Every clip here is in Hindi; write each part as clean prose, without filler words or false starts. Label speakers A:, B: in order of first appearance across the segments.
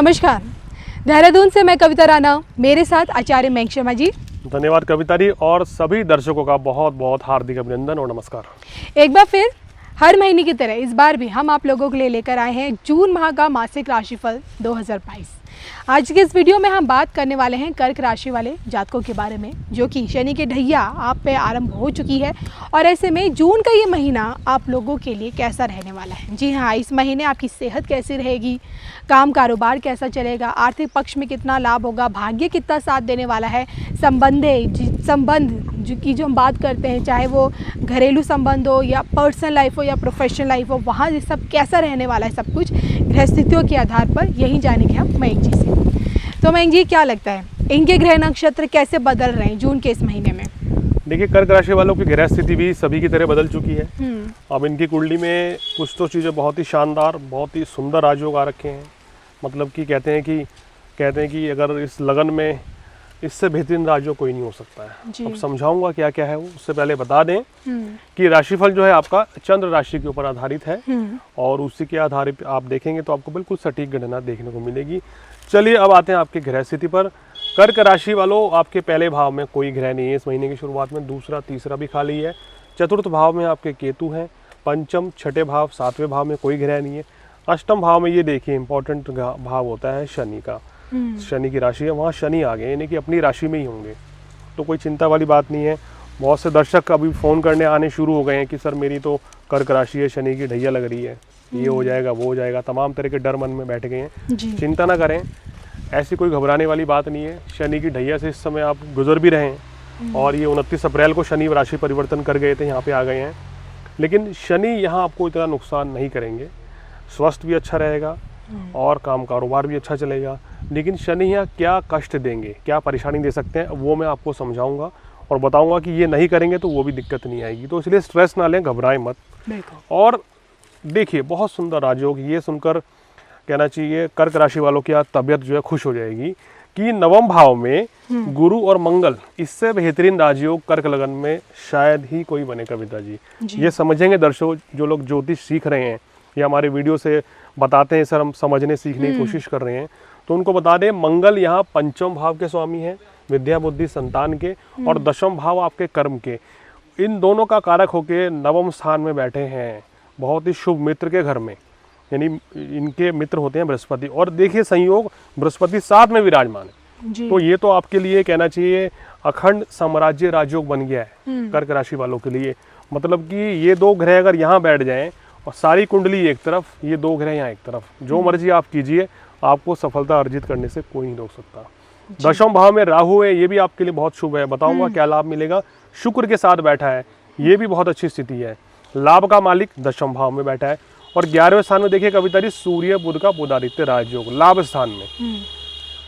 A: नमस्कार, देहरादून से मैं कविता राणा, मेरे साथ आचार्य मयंक शर्मा जी।
B: धन्यवाद कविता जी, और सभी दर्शकों का बहुत बहुत हार्दिक अभिनंदन और नमस्कार।
A: एक बार फिर हर महीने की तरह इस बार भी हम आप लोगों के लिए लेकर आए हैं जून माह का मासिक राशिफल 2022। आज के इस वीडियो में हम बात करने वाले हैं कर्क राशि वाले जातकों के बारे में, जो कि शनि की ढैया आप पे आरंभ हो चुकी है। और ऐसे में जून का ये महीना आप लोगों के लिए कैसा रहने वाला है। जी हाँ, इस महीने आपकी सेहत कैसी रहेगी, काम कारोबार कैसा चलेगा, आर्थिक पक्ष में कितना लाभ होगा, भाग्य कितना साथ देने वाला है, संबंध जो हम बात करते हैं, चाहे वो घरेलू संबंध हो या पर्सनल लाइफ हो या प्रोफेशनल लाइफ हो, वहाँ ये सब कैसा रहने वाला है, सब कुछ गृहस्थितियों के आधार पर यही जानेंगे हम मयंक जी से। तो मयंक जी, क्या लगता है इनके ग्रह नक्षत्र कैसे बदल रहे हैं जून के इस महीने में?
B: देखिए, कर्क राशि वालों की ग्रह स्थिति भी सभी की तरह बदल चुकी है। अब इनकी कुंडली में कुछ तो चीज़ें बहुत ही शानदार, बहुत ही सुंदर राजयोग आ रखे हैं। मतलब कि कहते हैं कि अगर इस लगन में इससे बेहतरीन राजयोग कोई नहीं हो सकता है। अब समझाऊंगा क्या क्या है वो। उससे पहले बता दें कि राशिफल जो है आपका चंद्र राशि के ऊपर आधारित है, और उसी के आधार पर आप देखेंगे तो आपको बिल्कुल सटीक गणना देखने को मिलेगी। चलिए अब आते हैं आपके ग्रह स्थिति पर। कर्क राशि वालों, आपके पहले भाव में कोई ग्रह नहीं है इस महीने की शुरुआत में, दूसरा तीसरा भी खाली है। चतुर्थ भाव में आपके केतु हैं, पंचम छठे भाव सातवें भाव में कोई ग्रह नहीं है। अष्टम भाव में ये देखिए इंपॉर्टेंट भाव होता है शनि का, शनि की राशि है, वहाँ शनि आ गए, यानी कि अपनी राशि में ही होंगे, तो कोई चिंता वाली बात नहीं है। बहुत से दर्शक अभी फ़ोन करने आने शुरू हो गए हैं कि सर मेरी तो कर्क राशि है, शनि की ढैया लग रही है, ये हो जाएगा वो हो जाएगा, तमाम तरह के डर मन में बैठ गए हैं। चिंता ना करें, ऐसी कोई घबराने वाली बात नहीं है। शनि की ढैया से इस समय आप गुजर भी रहे हैं, और ये 29 अप्रैल को शनि राशि परिवर्तन कर गए थे, यहाँ पे आ गए हैं। लेकिन शनि यहाँ आपको इतना नुकसान नहीं करेंगे, स्वास्थ्य भी अच्छा रहेगा और काम कारोबार भी अच्छा चलेगा। लेकिन शनि यहाँ क्या कष्ट देंगे, क्या परेशानी दे सकते हैं, वो मैं आपको समझाऊंगा और बताऊंगा कि ये नहीं करेंगे तो वो भी दिक्कत नहीं आएगी। तो इसलिए स्ट्रेस ना लें, घबराएं मत। और देखिए, बहुत सुंदर राजयोग, ये सुनकर कहना चाहिए कर्क राशि वालों की आज तबीयत जो है खुश हो जाएगी कि नवम भाव में गुरु और मंगल, इससे बेहतरीन राजयोग कर्क लगन में शायद ही कोई बने कविता जी। ये समझेंगे दर्शकों, जो लोग ज्योतिष सीख रहे हैं या हमारे वीडियो से बताते हैं सर हम समझने सीखने की कोशिश कर रहे हैं, तो उनको बता दें मंगल यहाँ पंचम भाव के स्वामी हैं, विद्या बुद्धि संतान के, और दशम भाव आपके कर्म के। इन दोनों का कारक होके नवम स्थान में बैठे हैं, बहुत ही शुभ मित्र के घर में, यानी इनके मित्र होते हैं बृहस्पति। और देखिए संयोग, बृहस्पति साथ में विराजमान है, तो ये तो आपके लिए कहना चाहिए अखंड साम्राज्य राजयोग बन गया है कर्क राशि वालों के लिए। मतलब कि ये दो ग्रह अगर यहाँ बैठ जाएं और सारी कुंडली एक तरफ, ये दो ग्रह यहाँ एक तरफ, जो मर्जी आप कीजिए, आपको सफलता अर्जित करने से कोई नहीं रोक सकता। दशम भाव में राहु है, ये भी आपके लिए बहुत शुभ है, बताऊंगा क्या लाभ मिलेगा। शुक्र के साथ बैठा है, ये भी बहुत अच्छी स्थिति है। लाभ का मालिक दशम भाव में बैठा है। और 11वें स्थान में देखिए कविता जी, सूर्य बुध का बुधादित्य राजयोग लाभ स्थान में,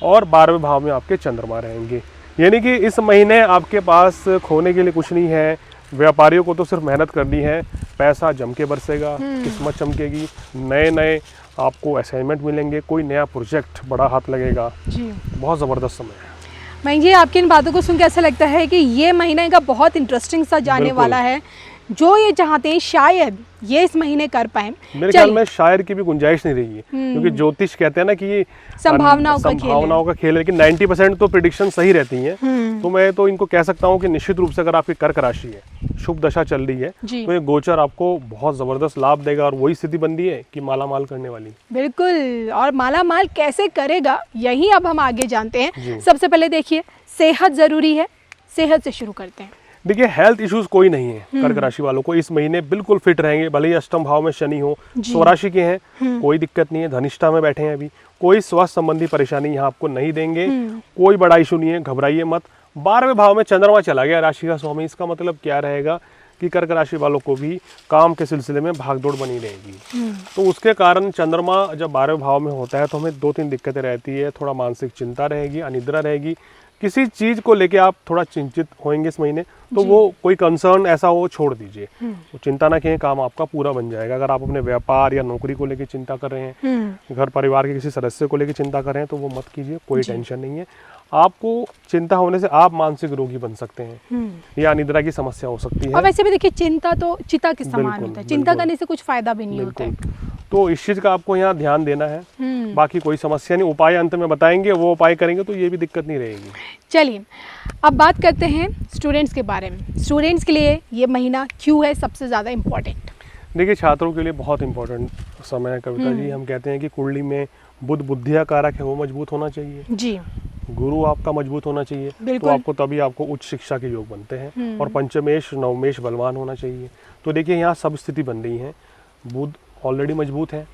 B: और 12वें भाव में आपके चंद्रमा रहेंगे। यानी कि इस महीने आपके पास खोने के लिए कुछ नहीं है। व्यापारियों को तो सिर्फ मेहनत करनी है, पैसा जम के बरसेगा, किस्मत चमकेगी, नए नए आपको असाइनमेंट मिलेंगे, कोई नया प्रोजेक्ट बड़ा हाथ लगेगा जी। बहुत ज़बरदस्त समय है।
A: मयंक जी, आपकी इन बातों को सुन के ऐसा लगता है कि ये महीना इनका बहुत इंटरेस्टिंग सा जाने वाला है। जो ये चाहते हैं शायद ये इस महीने कर पाए। मेरे
B: ख्याल में शायद की भी गुंजाइश नहीं रही है, क्योंकि ज्योतिष कहते हैं ना कि ये संभावनाओं का खेल है, लेकिन 90% तो प्रेडिक्शन सही रहती हैं। तो मैं तो इनको कह सकता हूँ कि निश्चित रूप से अगर आपकी कर्क राशि है, शुभ दशा चल रही है, तो ये गोचर आपको बहुत जबरदस्त लाभ देगा, और वही स्थिति बन रही है कि माला माल करने वाली।
A: बिल्कुल, और माला माल कैसे करेगा यही अब हम आगे जानते हैं। सबसे पहले देखिए, सेहत जरूरी है, सेहत से शुरू करते हैं।
B: देखिए, हेल्थ इश्यूज कोई नहीं है कर्क राशि वालों को, इस महीने बिल्कुल फिट रहेंगे। भले ही अष्टम भाव में शनि हो, स्वराशि के हैं, कोई दिक्कत नहीं है, धनिष्ठा में बैठे हैं अभी, कोई स्वास्थ्य संबंधी परेशानी यहाँ आपको नहीं देंगे, कोई बड़ा इशू नहीं है, घबराइए मत। 12वें भाव में चंद्रमा चला गया, राशि का स्वामी। इसका मतलब क्या रहेगा कि कर्क राशि वालों को भी काम के सिलसिले में भागदौड़ बनी रहेगी। तो उसके कारण चंद्रमा जब 12वें भाव में होता है तो हमें 2-3 दिक्कतें रहती है। थोड़ा मानसिक चिंता रहेगी, अनिद्रा रहेगी, किसी चीज को लेके आप थोड़ा चिंतित होंगे इस महीने, तो वो कोई कंसर्न ऐसा हो छोड़ दीजिए, तो चिंता ना करें, काम आपका पूरा बन जाएगा। अगर आप अपने व्यापार या नौकरी को लेके चिंता कर रहे हैं, घर परिवार के किसी सदस्य को लेके चिंता कर रहे हैं, तो वो मत कीजिए, कोई टेंशन नहीं है। आपको चिंता होने से आप मानसिक रोगी बन सकते हैं या निद्रा की समस्या हो सकती है।
A: और वैसे भी देखिए, चिंता तो चिता के समान होता है, चिंता करने से कुछ फायदा भी नहीं होता है।
B: तो इस चीज़ का आपको यहाँ ध्यान देना है। बाकी कोई समस्या नहीं, उपाय अंत में बताएंगे, वो उपाय करेंगे तो ये भी दिक्कत नहीं रहेगी।
A: चलिए अब बात करते हैं स्टूडेंट्स के बारे में। स्टूडेंट्स के लिए ये महीना क्यों है सबसे ज़्यादा इम्पोर्टेंट?
B: देखिए, छात्रों के लिए बहुत इंपॉर्टेंट समय है कविता जी। हम कहते हैं कि कुंडली में बुध बुद्धिया कारक है, वो मजबूत होना चाहिए
A: जी।
B: गुरु आपका मजबूत होना चाहिए, तो आपको तभी आपको उच्च शिक्षा के योग बनते हैं। और पंचमेश नवमेश बलवान होना चाहिए। तो देखिए, यहाँ सब स्थिति बन रही है। बुध ऑलरेडी मजबूत है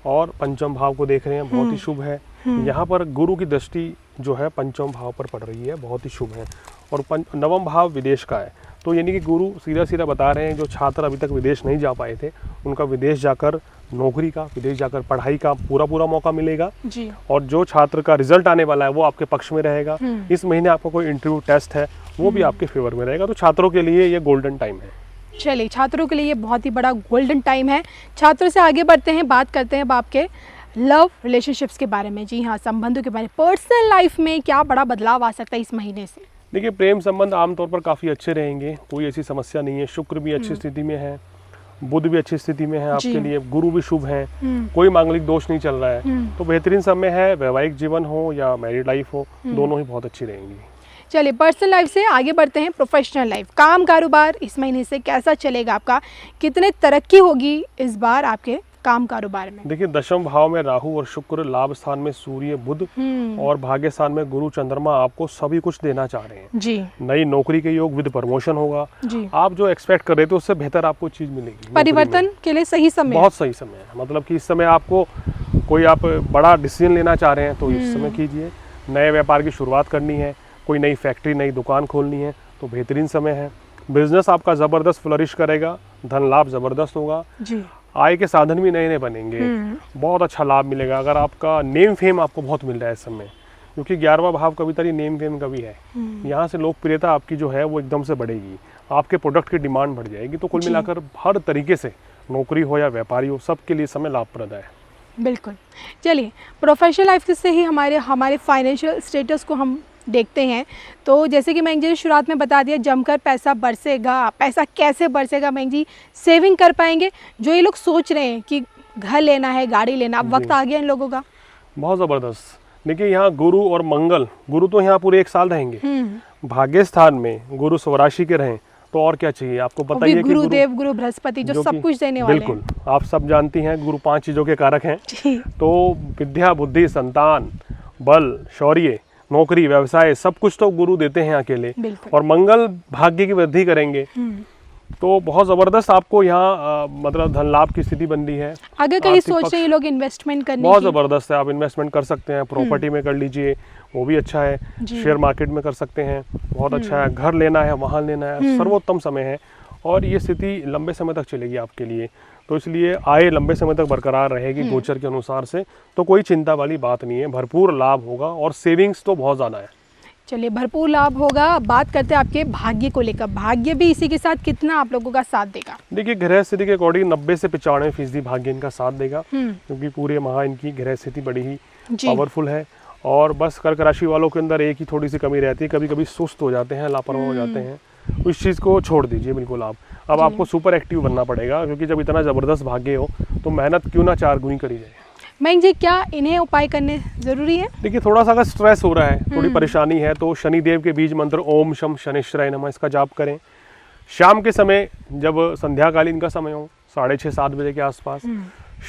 B: और पंचम भाव को देख रहे हैं, बहुत ही शुभ है। यहाँ पर गुरु की दृष्टि जो है पंचम भाव पर पड़ रही है, बहुत ही शुभ है। और नवम भाव विदेश का है, तो यानी कि गुरु सीधा सीधा बता रहे हैं जो छात्र अभी तक विदेश नहीं जा पाए थे, उनका विदेश जाकर नौकरी का, विदेश जाकर पढ़ाई का पूरा मौका मिलेगा जी। और जो छात्र का रिजल्ट आने वाला है वो आपके पक्ष में रहेगा। इस महीने आपका कोई इंटरव्यू टेस्ट है वो भी आपके फेवर में रहेगा। तो छात्रों के लिए ये गोल्डन टाइम है।
A: चलिए, छात्रों के लिए ये बहुत ही बड़ा गोल्डन टाइम है। छात्रों से आगे बढ़ते हैं, बात करते हैं अब आपके लव रिलेशनशिप्स के बारे में। जी हाँ, संबंधों के बारे में, पर्सनल लाइफ में क्या बड़ा बदलाव आ सकता है इस महीने से?
B: देखिए, प्रेम संबंध आमतौर पर काफ़ी अच्छे रहेंगे, कोई ऐसी समस्या नहीं है। शुक्र भी अच्छी स्थिति में है, बुध भी अच्छी स्थिति में है आपके लिए, गुरु भी शुभ है, कोई मांगलिक दोष नहीं चल रहा है। तो बेहतरीन समय है। वैवाहिक जीवन हो या मैरिड लाइफ हो, दोनों ही बहुत अच्छी रहेंगी।
A: चलिए, पर्सनल लाइफ से आगे बढ़ते हैं प्रोफेशनल लाइफ। काम कारोबार इस महीने से कैसा चलेगा आपका? कितने तरक्की होगी इस बार आपके काम कारोबार में?
B: देखिए, दशम भाव में राहु और शुक्र, लाभ स्थान में सूर्य बुध और भाग्य स्थान में गुरु चंद्रमा आपको सभी कुछ देना चाह रहे हैं जी। नई नौकरी के योग, विद प्रमोशन होगा जी। आप जो एक्सपेक्ट कर रहे थे उससे बेहतर आपको चीज मिलेगी।
A: परिवर्तन के लिए सही समय,
B: बहुत सही समय है। मतलब कि इस समय आपको कोई आप बड़ा डिसीजन लेना चाह रहे हैं तो इस समय कीजिए। नए व्यापार की शुरुआत करनी है, कोई नई फैक्ट्री, नई दुकान खोलनी है तो बेहतरीन समय है। बिजनेस आपका जबरदस्त फ्लरिश करेगा, धन लाभ जबरदस्त होगा जी। आय के साधन भी नए नए बनेंगे, बहुत अच्छा लाभ मिलेगा। अगर आपका नेम फेम आपको बहुत मिल रहा है इस समय, क्योंकि 11वां भाव कविता नेम फेम का भी है, यहाँ से लोकप्रियता आपकी जो है वो एकदम से बढ़ेगी, आपके प्रोडक्ट की डिमांड बढ़ जाएगी। तो कुल मिलाकर हर तरीके से, नौकरी हो या व्यापारी हो, सबके लिए समय लाभप्रद है।
A: बिल्कुल। चलिए, प्रोफेशनल लाइफ से ही हमारे फाइनेंशियल स्टेटस को हम देखते हैं। तो जैसे कि मैंग जी शुरुआत में बता दिया, जमकर पैसा बरसेगा। पैसा कैसे बरसेगा मैंग जी? सेविंग कर पाएंगे। जो ये लोग सोच रहे हैं कि घर लेना है, गाड़ी लेना, अब वक्त आ गया इन लोगों का।
B: बहुत ज़बरदस्त। देखिए, यहाँ गुरु और मंगल, गुरु तो यहाँ पूरे 1 साल रहेंगे। भाग्य स्थान में गुरु स्वराशि के रहें तो और क्या चाहिए आपको? पता ही है कि
A: गुरुदेव, गुरु बृहस्पति जो सब कुछ देने वाले हैं।
B: बिल्कुल, आप सब जानती हैं गुरु 5 चीज़ों के कारक हैं। तो विद्या, बुद्धि, संतान, बल, शौर्य, नौकरी, व्यवसाय, सब कुछ तो गुरु देते हैं अकेले। और मंगल भाग्य की वृद्धि करेंगे। तो बहुत जबरदस्त आपको यहाँ मतलब धन लाभ की स्थिति बन रही है।
A: अगर कहीं सोच रहे हैं लोग इन्वेस्टमेंट करने
B: बहुत जबरदस्त है। आप इन्वेस्टमेंट कर सकते हैं, प्रॉपर्टी में कर लीजिए, वो भी अच्छा है। शेयर मार्केट में कर सकते हैं, बहुत अच्छा है। घर लेना है, वाहन लेना है, सर्वोत्तम समय है। और ये स्थिति लंबे समय तक चलेगी आपके लिए, तो इसलिए आय लंबे समय तक बरकरार रहेगी गोचर के अनुसार से। तो कोई चिंता वाली बात नहीं है, भरपूर लाभ होगा और सेविंग्स तो बहुत ज़्यादा है।
A: चलिए, भरपूर लाभ होगा। बात करते हैं आपके भाग्य को लेकर। भाग्य भी इसी के साथ कितना आप लोगों का साथ देगा? देखिए,
B: ग्रह स्थिति के अकॉर्डिंग 90 से 95% भाग्य इनका साथ देगा, क्योंकि पूरे माह इनकी ग्रह स्थिति बड़ी ही पावरफुल है। और बस कर्क राशि वालों के अंदर एक ही थोड़ी सी कमी रहती है, कभी कभी सुस्त हो जाते हैं, लापरवाह हो जाते हैं। उस चीज़ को छोड़ दीजिए बिल्कुल आप। अब आपको सुपर एक्टिव बनना पड़ेगा, क्योंकि जब इतना ज़बरदस्त भाग्य हो तो मेहनत क्यों ना 4 गुनी करी जाए।
A: मैंग जी, क्या इन्हें उपाय करने जरूरी है?
B: देखिए, थोड़ा सा अगर स्ट्रेस हो रहा है, थोड़ी परेशानी है, तो शनिदेव के बीज मंत्र ओम शम शनिश्चराय नमः इसका जाप करें। शाम के समय, जब संध्याकालीन का समय हो, 6:30-7 बजे के आसपास,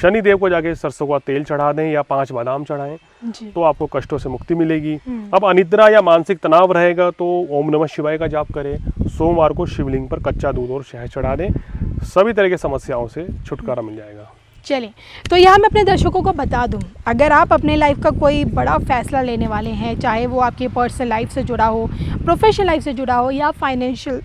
B: शनिदेव को जाके सरसों का तेल चढ़ा दें या 5 बादाम चढ़ाएं, तो आपको कष्टों से मुक्ति मिलेगी। अब अनिद्रा या मानसिक तनाव रहेगा तो ओम नमः शिवाय का जाप करें। सोमवार को शिवलिंग पर कच्चा दूध और शहद चढ़ा दें, सभी तरह की समस्याओं से छुटकारा मिल जाएगा।
A: चलिए, तो यहाँ मैं अपने दर्शकों को बता दूं, अगर आप अपने लाइफ का कोई बड़ा फैसला लेने वाले हैं, चाहे वो आपकी पर्सनल लाइफ से जुड़ा हो, प्रोफेशनल लाइफ से जुड़ा हो या फाइनेंशियल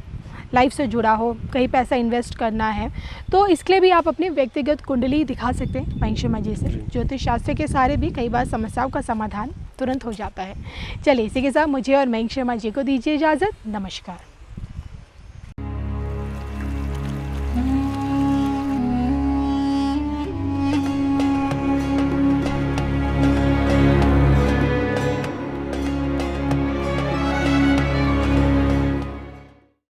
A: लाइफ से जुड़ा हो, कहीं पैसा इन्वेस्ट करना है, तो इसके लिए भी आप अपनी व्यक्तिगत कुंडली दिखा सकते हैं मैंग शर्मा जी से। ज्योतिष शास्त्र के सहारे भी कई बार समस्याओं का समाधान तुरंत हो जाता है। चलिए, इसी के साथ मुझे और मैंग शर्मा जी को दीजिए इजाज़त। नमस्कार।